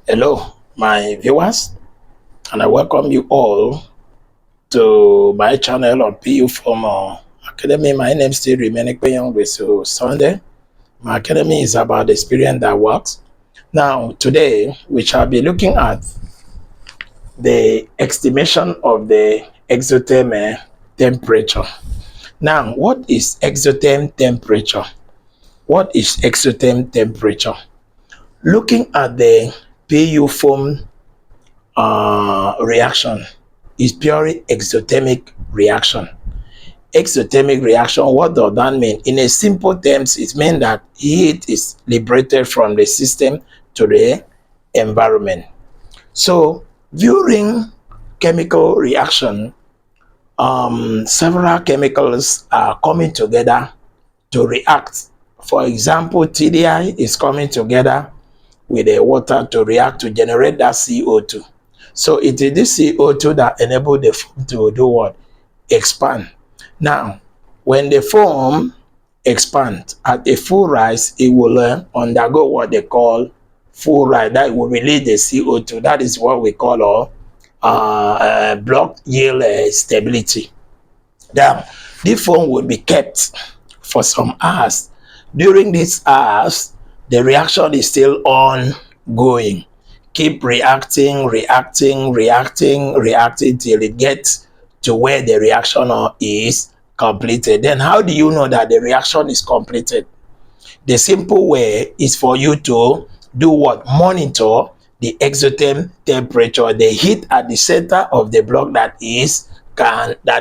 Hello, my viewers, and I welcome you all to my channel on PU Formal Academy. My name still remaining young with Sunday. My academy is about the experience that works. Now, today we shall be looking at the estimation of the exothermic temperature. Now, what is exothermic temperature? What is exothermic temperature? Looking at the PU form reaction is purely exothermic reaction. Exothermic reaction, what does that mean? In a simple terms, it means that heat is liberated from the system to the environment. So during chemical reaction, several chemicals are coming together to react. For example, TDI is coming together with the water to react to generate that CO2. So it is this CO2 that enable the foam to do what? Expand. Now, when the foam expands at a full rise, it will undergo what they call full rise. That will release the CO2. That is what we call block yield stability. Now, this foam will be kept for some hours. During these hours, the reaction is still ongoing. Keep reacting till it gets to where the reaction is completed. Then how do you know that the reaction is completed? The simple way is for you to do what? Monitor the exothermic temperature, the heat at the center of the block that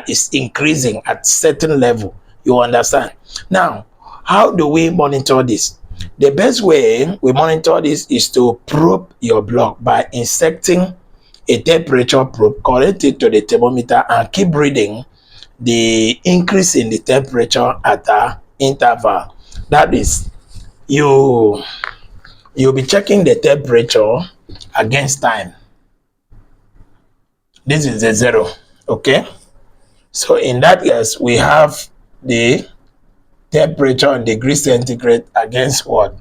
is increasing at certain level. You understand? Now, how do we monitor this? The best way we monitor this is to probe your block by inserting a temperature probe, connect it to the thermometer, and keep reading the increase in the temperature at the interval. That is, you'll be checking the temperature against time. This is the zero, okay? So in that case, we have the temperature in degrees centigrade against what?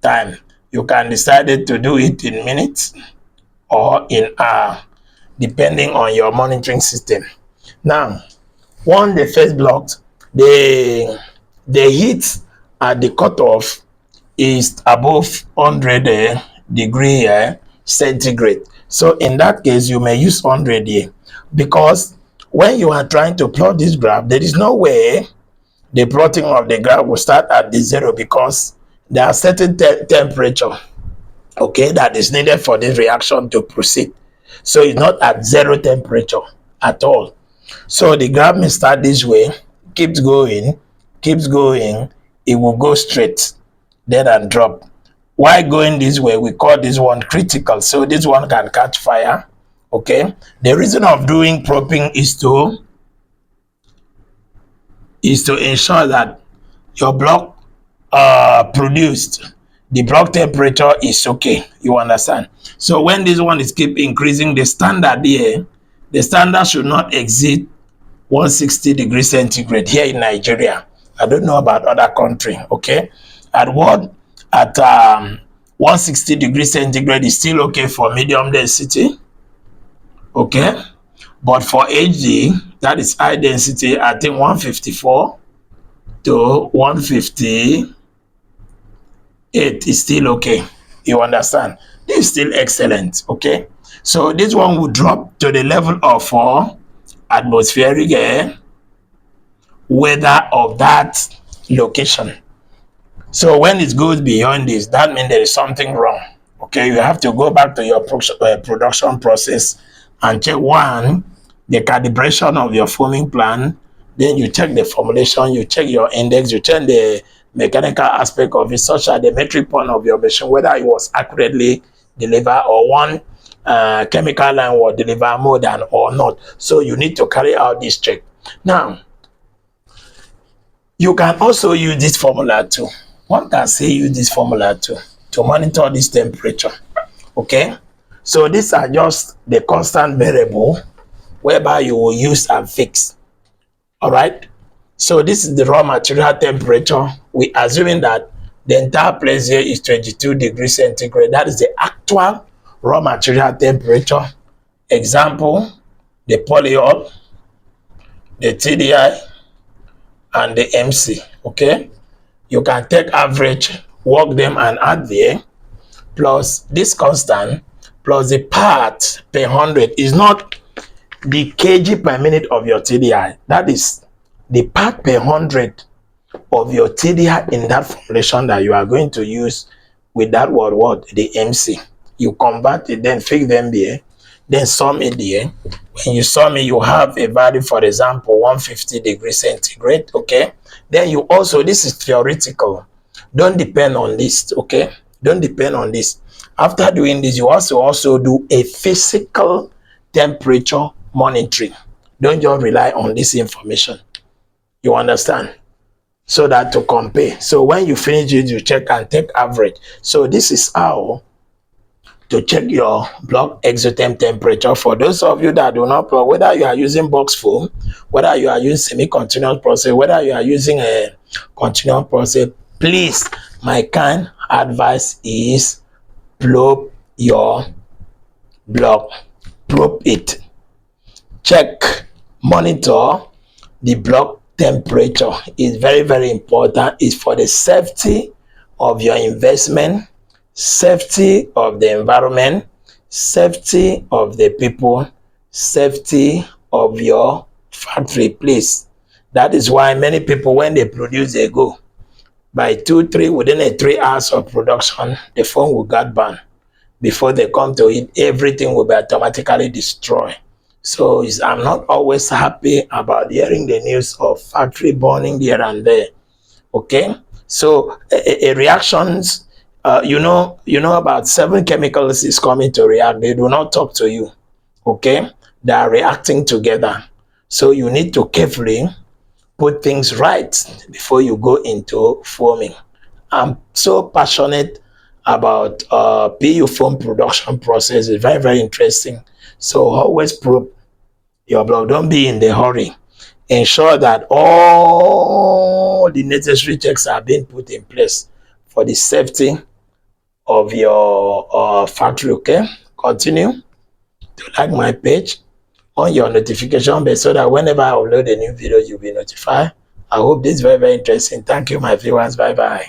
Time. You can decide to do it in minutes or in hour, depending on your monitoring system. Now, once the first blocked, the heat at the cutoff is above 100 degree centigrade. So in that case, you may use 100 here, because when you are trying to plot this graph, there is no way the plotting of the graph will start at the zero, because there are certain temperature, okay, that is needed for this reaction to proceed. So it's not at zero temperature at all. So the graph may start this way, keeps going, it will go straight, then and drop. Why going this way? We call this one critical. So this one can catch fire, okay? The reason of doing probing is to ensure that your block produced, the block temperature is okay. You understand? So when this one is keep increasing, the standard here, the standard should not exceed 160 degrees centigrade here in Nigeria. I don't know about other country, okay? At what? At 160 degrees centigrade is still okay for medium density, okay? But for HD, that is high density, I think 154 to 158 is still okay. You understand? This is still excellent, okay? So this one will drop to the level of atmospheric weather of that location. So when it goes beyond this, that means there is something wrong. Okay, you have to go back to your production process and check, one, the calibration of your foaming plan. Then you check the formulation, you check your index, you check the mechanical aspect of it, such as the metric point of your machine, whether it was accurately delivered or one chemical line was delivered more than or not. So you need to carry out this check. Now, you can also use this formula too. One can say use this formula too to monitor this temperature, okay? So these are just the constant variable whereby you will use and fix. All right, so this is the raw material temperature. We assuming that The entire place here is 22 degrees centigrade. That is the actual raw material temperature. Example, the polyol, the TDI, and the MC. Okay, you can take average, work them, and add there, plus this constant, plus the part per 100 is not the kg per minute of your TDI. That is the part per 100 of your TDI in that formulation that you are going to use with that word, what? The MC. You convert it, then fix them there, then sum it there. When you sum it, you have a value, for example, 150 degrees centigrade, okay? Then you also, this is theoretical. Don't depend on this, okay? Don't depend on this. After doing this, you also do a physical temperature monitoring. Don't just rely on this information. You understand? So that to compare. So when you finish it, you check and take average. So this is how to check your block exotherm temperature. For those of you that do not know, whether you are using box foam, whether you are using semi-continuous process, whether you are using a continuous process, please, my kind advice is probe your block. Probe it. Check, monitor the block temperature. Is very, very important. It's for the safety of your investment, safety of the environment, safety of the people, safety of your factory place. That is why many people, when they produce, they go by 2-3 within a 3 hours of production, the phone will get burned. Before they come to it, everything will be automatically destroyed. So I'm not always happy about hearing the news of factory burning here and there. Okay, so reactions, you know about 7 chemicals is coming to react. They do not talk to you. Okay, they are reacting together. So you need to carefully put things right before you go into foaming. I'm so passionate about PU foam production process. It's very, very interesting. So always probe your block. Don't be in the hurry. Ensure that all the necessary checks are being put in place for the safety of your factory. Okay, continue to like my page on your notification bell so that whenever I upload a new video, you'll be notified. I hope this is very, very interesting. Thank you, my viewers. Bye bye.